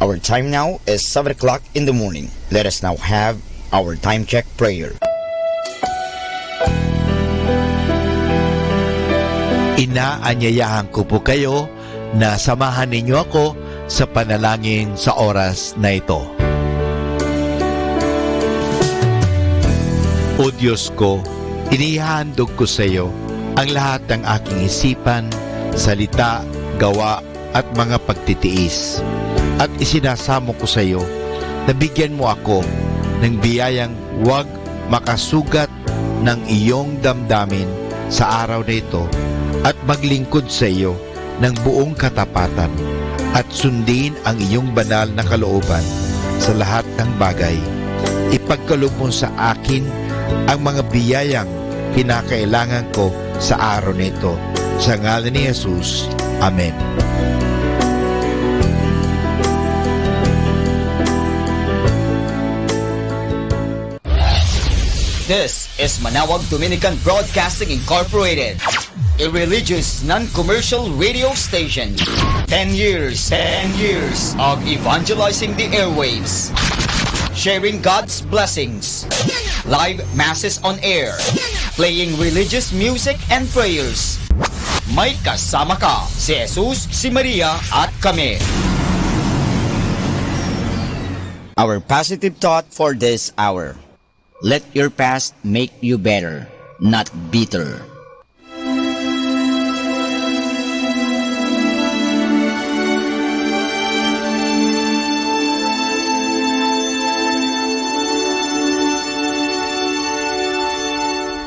Our time now is 7 o'clock in the morning. Let us now have our time check prayer. Inaanyayahan ko po kayo na samahan ninyo ako sa panalangin sa oras na ito. O Diyos ko, inihandog ko sa iyo ang lahat ng aking isipan, salita, gawa at mga pagtitiis. At isinasamo ko sa iyo na bigyan mo ako ng biyayang huwag makasugat ng iyong damdamin sa araw na ito at maglingkod sa iyo ng buong katapatan at sundin ang iyong banal na kalooban sa lahat ng bagay. Ipagkaloob mo sa akin ang mga biyayang kinakailangan ko sa araw na ito. Sa ngalan ni Jesus. Amen. This is Manawag Dominican Broadcasting Incorporated, a religious, non-commercial radio station. 10 years of evangelizing the airwaves, sharing God's blessings, live masses on air, playing religious music and prayers. May kasama ka, si Jesus, si Maria, at kami. Our positive thought for this hour. Let your past make you better, not bitter.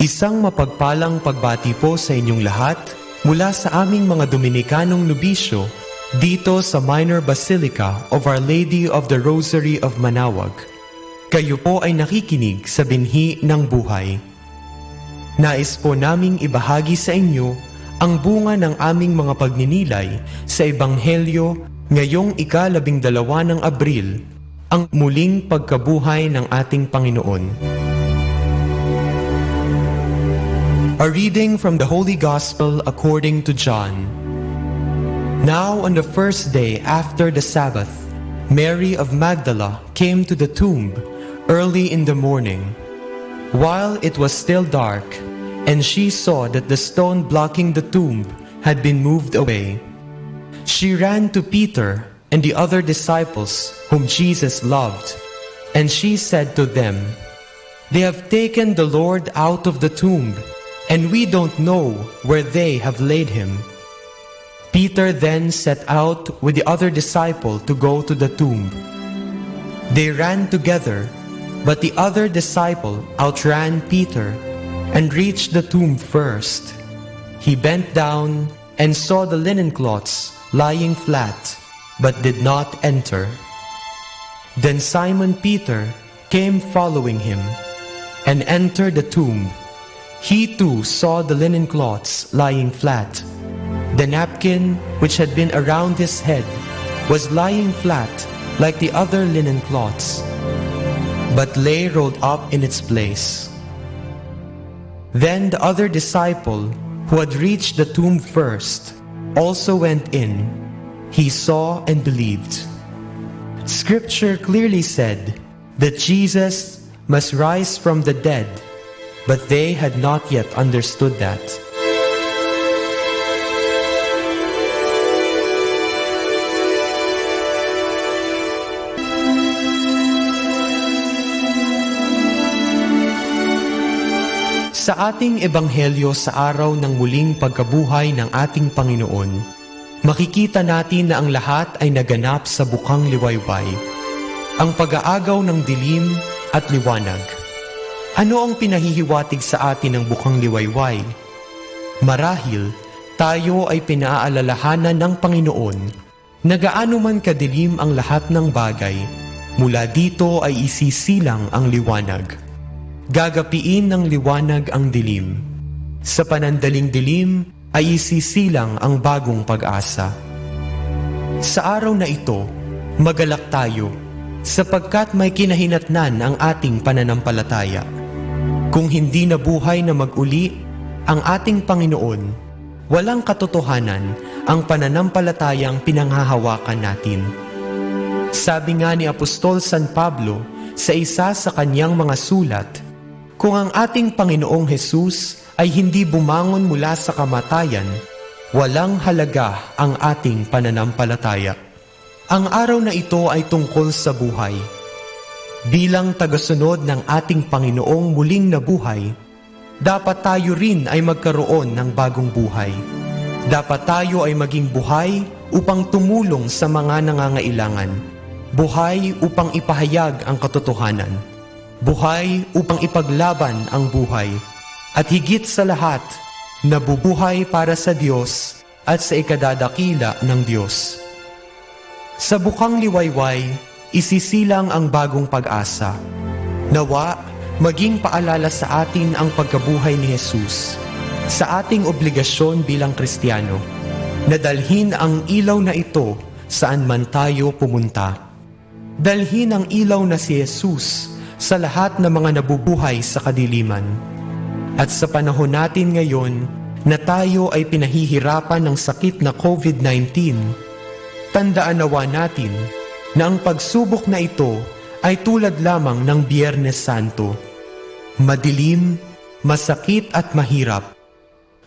Isang mapagpalang pagbati po sa inyong lahat mula sa aming mga Dominikanong nobisyo dito sa Minor Basilica of Our Lady of the Rosary of Manawag. Kayo po ay nakikinig sa binhi ng buhay. Nais po naming ibahagi sa inyo ang bunga ng aming mga pagninilay sa Ebanghelyo ngayong ika-12 ng Abril, ang muling pagkabuhay ng ating Panginoon. A reading from the Holy Gospel according to John. Now on the first day after the Sabbath, Mary of Magdala came to the tomb early in the morning, while it was still dark, and she saw that the stone blocking the tomb had been moved away. She ran to Peter and the other disciples whom Jesus loved, and she said to them, "They have taken the Lord out of the tomb, and we don't know where they have laid him." Peter then set out with the other disciple to go to the tomb. They ran together, but the other disciple outran Peter and reached the tomb first. He bent down and saw the linen cloths lying flat, but did not enter. Then Simon Peter came following him and entered the tomb. He too saw the linen cloths lying flat. The napkin which had been around his head was lying flat like the other linen cloths, but lay rolled up in its place. Then the other disciple, who had reached the tomb first, also went in. He saw and believed. Scripture clearly said that Jesus must rise from the dead, but they had not yet understood that. Sa ating ebanghelyo sa araw ng muling pagkabuhay ng ating Panginoon, makikita natin na ang lahat ay naganap sa bukang liwayway, ang pag-aagaw ng dilim at liwanag. Ano ang pinahihiwatig sa atin ng bukang liwayway? Marahil, tayo ay pinaalalahanan ng Panginoon na gaano man kadilim ang lahat ng bagay, mula dito ay isisilang ang liwanag. Gagapiin ng liwanag ang dilim. Sa panandaling dilim ay isisilang ang bagong pag-asa. Sa araw na ito, magalak tayo, sapagkat may kinahinatnan ang ating pananampalataya. Kung hindi nabuhay na mag-uli ang ating Panginoon, walang katotohanan ang pananampalatayang pinanghahawakan natin. Sabi nga ni Apostol San Pablo sa isa sa kanyang mga sulat, kung ang ating Panginoong Hesus ay hindi bumangon mula sa kamatayan, walang halaga ang ating pananampalataya. Ang araw na ito ay tungkol sa buhay. Bilang tagasunod ng ating Panginoong muling nabuhay, dapat tayo rin ay magkaroon ng bagong buhay. Dapat tayo ay maging buhay upang tumulong sa mga nangangailangan. Buhay upang ipahayag ang katotohanan. Buhay upang ipaglaban ang buhay. At higit sa lahat, nabubuhay para sa Diyos at sa ikadadakila ng Diyos. Sa bukang liwayway, isisilang ang bagong pag-asa. Nawa, maging paalala sa atin ang pagkabuhay ni Jesus. Sa ating obligasyon bilang Kristiyano, na dalhin ang ilaw na ito saan man tayo pumunta. Dalhin ang ilaw na si Jesus sa lahat ng mga nabubuhay sa kadiliman. At sa panahon natin ngayon na tayo ay pinahihirapan ng sakit na COVID-19, tandaan nawa natin na ang pagsubok na ito ay tulad lamang ng Biyernes Santo. Madilim, masakit at mahirap.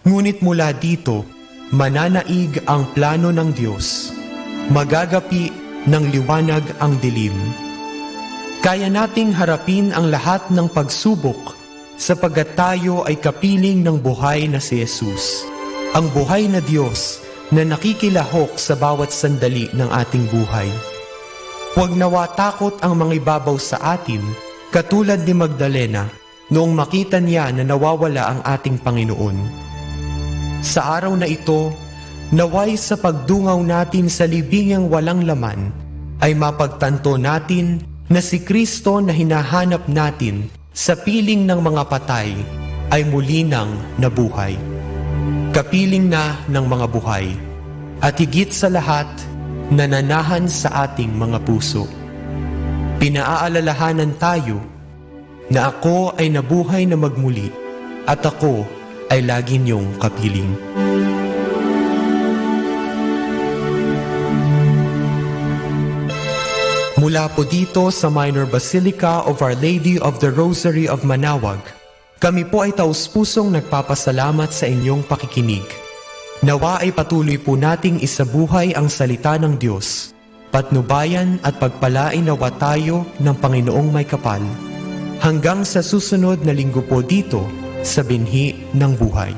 Ngunit mula dito, mananaig ang plano ng Diyos. Magagapi ng liwanag ang dilim. Kaya nating harapin ang lahat ng pagsubok sapagkat tayo ay kapiling ng buhay na si Jesus. Ang buhay na Diyos na nakikilahok sa bawat sandali ng ating buhay. Huwag nawa takot ang mga ibabaw sa atin, katulad ni Magdalena noong makita niya na nawawala ang ating Panginoon. Sa araw na ito, naway sa pagdungaw natin sa libingang walang laman, ay mapagtanto natin na si Kristo na hinahanap natin sa piling ng mga patay ay muli nang nabuhay. Kapiling na ng mga buhay, at higit sa lahat, nananahan sa ating mga puso. Pinaaalalahanan tayo na ako ay nabuhay na magmuli at ako ay lagi niyong kapiling. Mula po dito sa Minor Basilica of Our Lady of the Rosary of Manaoag, kami po ay taus-pusong nagpapasalamat sa inyong pakikinig. Nawa ay patuloy po nating isabuhay ang salita ng Diyos, patnubayan at pagpalain nawa tayo ng Panginoong may kapal. Hanggang sa susunod na linggo po dito sa Binhi ng Buhay.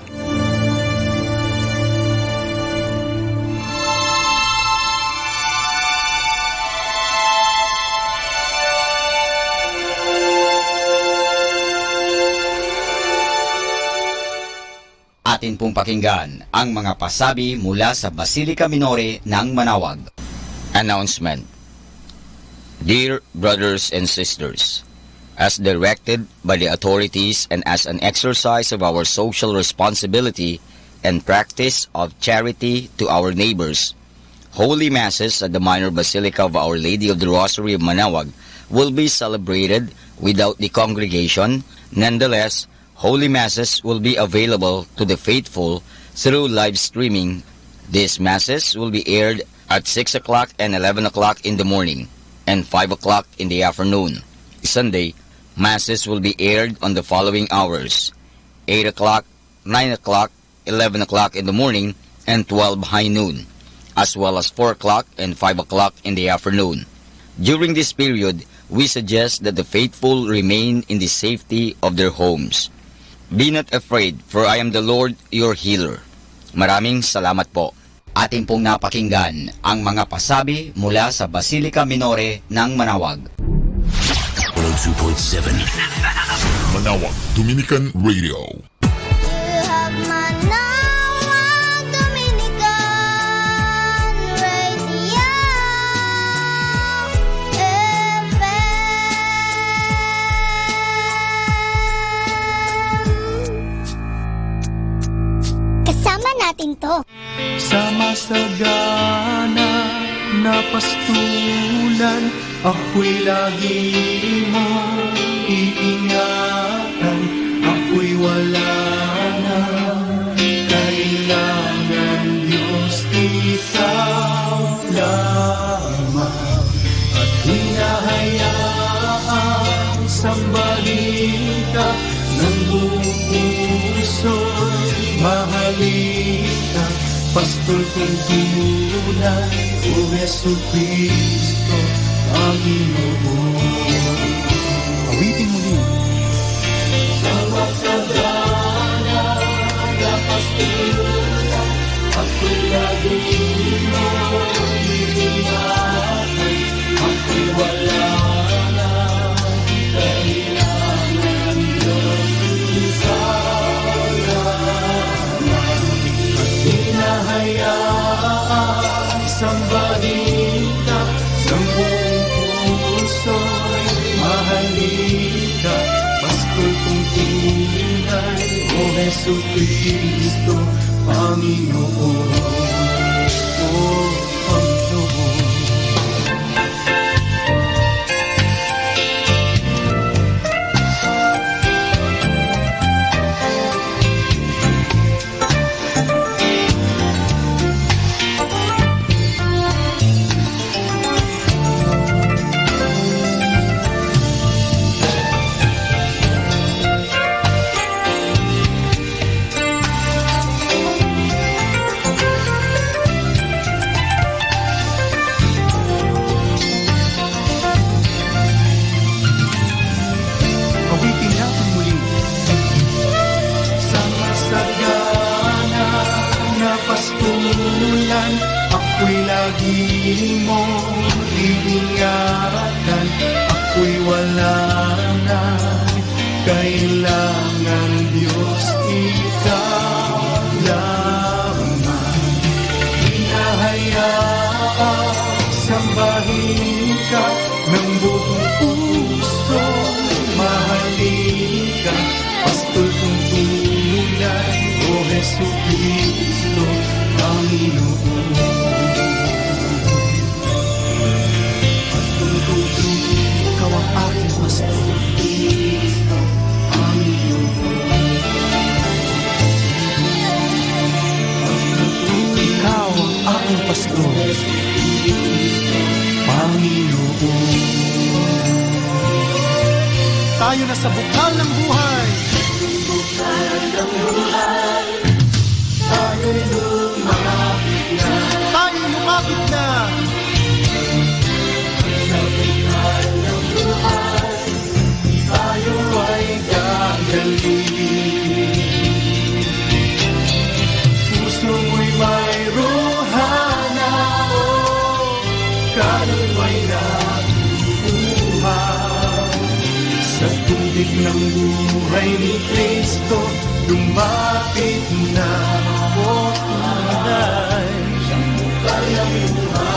Atin pong pakinggan ang mga pasabi mula sa Basilica Minore ng Manaoag. Announcement. Dear brothers and sisters, as directed by the authorities and as an exercise of our social responsibility and practice of charity to our neighbors, Holy Masses at the Minor Basilica of Our Lady of the Rosary of Manaoag will be celebrated without the congregation. Nonetheless, Holy Masses will be available to the faithful through live streaming. These Masses will be aired at 6 o'clock and 11 o'clock in the morning and 5 o'clock in the afternoon. Sunday, Masses will be aired on the following hours: 8 o'clock, 9 o'clock, 11 o'clock in the morning, and 12 high noon, as well as 4 o'clock and 5 o'clock in the afternoon. During this period, we suggest that the faithful remain in the safety of their homes. Be not afraid, for I am the Lord your healer. Maraming salamat po. Atin pong napakinggan ang mga pasabi mula sa Basilica Minore ng Manaoag. 102.7 Manaoag Dominican Radio. Kasama natin to. Sa masagana na pastulan, ako'y lagi mo iingatan. Ako'y wala na kailangan, Diyos, ikaw lamang. mahalin ka, pastol kong tunay, O Jesu Cristo, Panginoon. Awitin muli. Sama sa gana na pastulan, ako'y lagi mo iningatan, ako'y wala na kailangan, Diyos salamat. At hinahayaan sambahin ka ng buong puso'y mahalin ka, pastol kong tunay, O Jesu Cristo, Panginoon, O Panginoon. Ako'y lagi mo iingatan, ako'y wala na kailangan, Diyos, ikaw lamang. Hinahayaan sambahin ka ng buong puso, mahalin ka, pastol kong tunay, O Jesu Cristo, Panginoon. Ikaw ang aking pastol, ikaw ang aking pastol, Panginoon. Tayo na sa bukal ng buhay. Tayo'y lumapit na. Tayo'y lumapit na. Sa bukal ng buhay, tayo ay gagaling. Puso mo'y mayroon na, kaluluwa'y nabubuhay. Sa tubig ng buhay ni Kristo, lumapit na o tunay, siyang bukal ng buhay.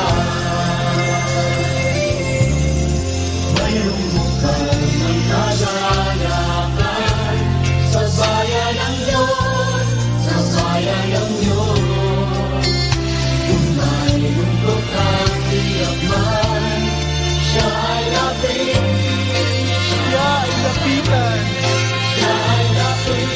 Mayroong bukal ng nagalakay sa bayan ng Diyos, sa bayan ng Diyos. Kung mayroong bukal tiyak man, siya ay lapit, siya ay lapitan, siya ay lapit.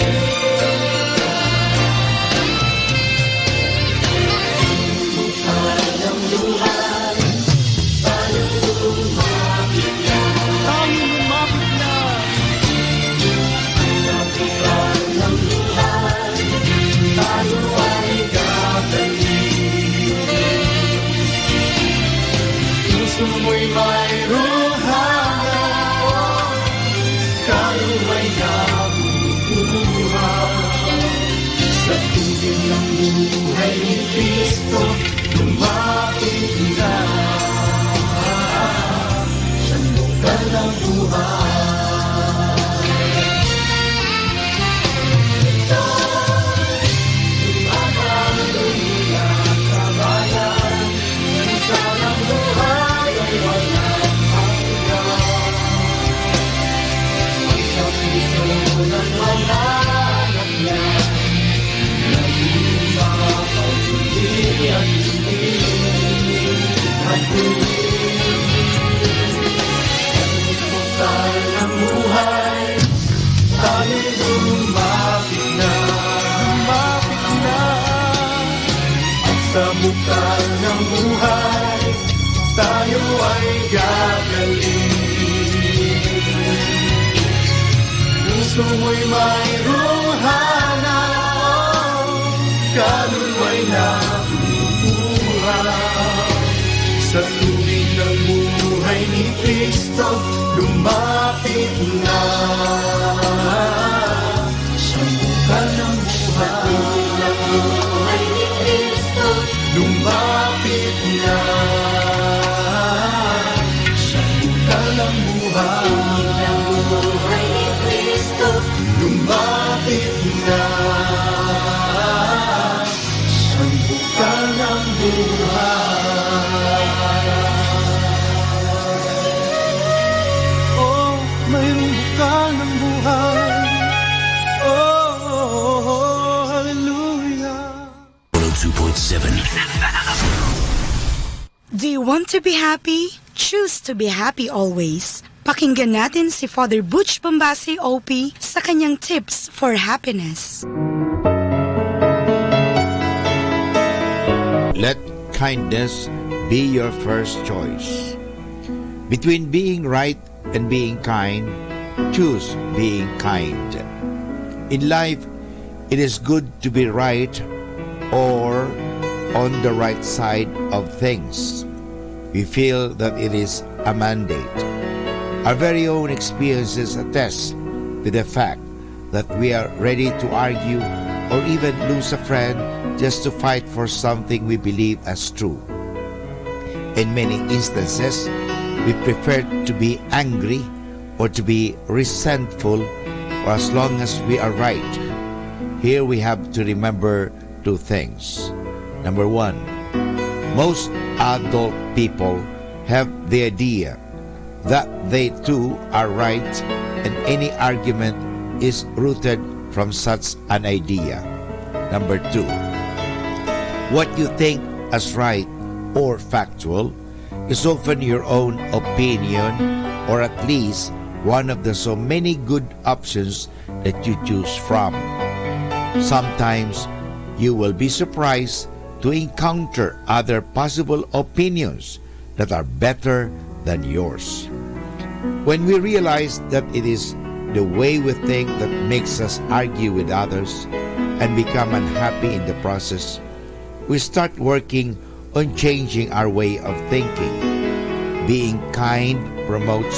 Puso mo'y mayroong hangad, kaluluwa'y nabubuhay. Sa tubig ng buhay ni Kristo, lumapit na, siyang bukal ng buhay. Sa bukal ng buhay, tayo ay gagaling. Puso mo'y mayroong hanap, kaluluwa'y nabubuhay. Sa tubig ng buhay ni Kristo, lumapit na. Siyang bukal ng buhay ni Kristo, lumapit na. Siyang bukal ng buhay ni Kristo, lumapit na. Siyang bukal ng buhay. Oh, mayroong bukal ng buhay. Oh, hallelujah. 102.7. Do you want to be happy? Choose to be happy always. Pakinggan natin si Father Butch Bombasi OP sa kanyang tips for happiness. Let kindness be your first choice. Between being right and being kind, choose being kind. In life, it is good to be right or on the right side of things. We feel that it is a mandate. Our very own experiences attest to the fact that we are ready to argue or even lose a friend just to fight for something we believe as true. In many instances, we prefer to be angry or to be resentful for as long as we are right. Here we have to remember two things. Number one, most adult people have the idea that they too are right, and any argument is rooted from such an idea. Number two, what you think as right or factual is often your own opinion, or at least one of the so many good options that you choose from. Sometimes you will be surprised to encounter other possible opinions that are better than yours. When we realize that it is the way we think that makes us argue with others and become unhappy in the process, we start working on changing our way of thinking. Being kind promotes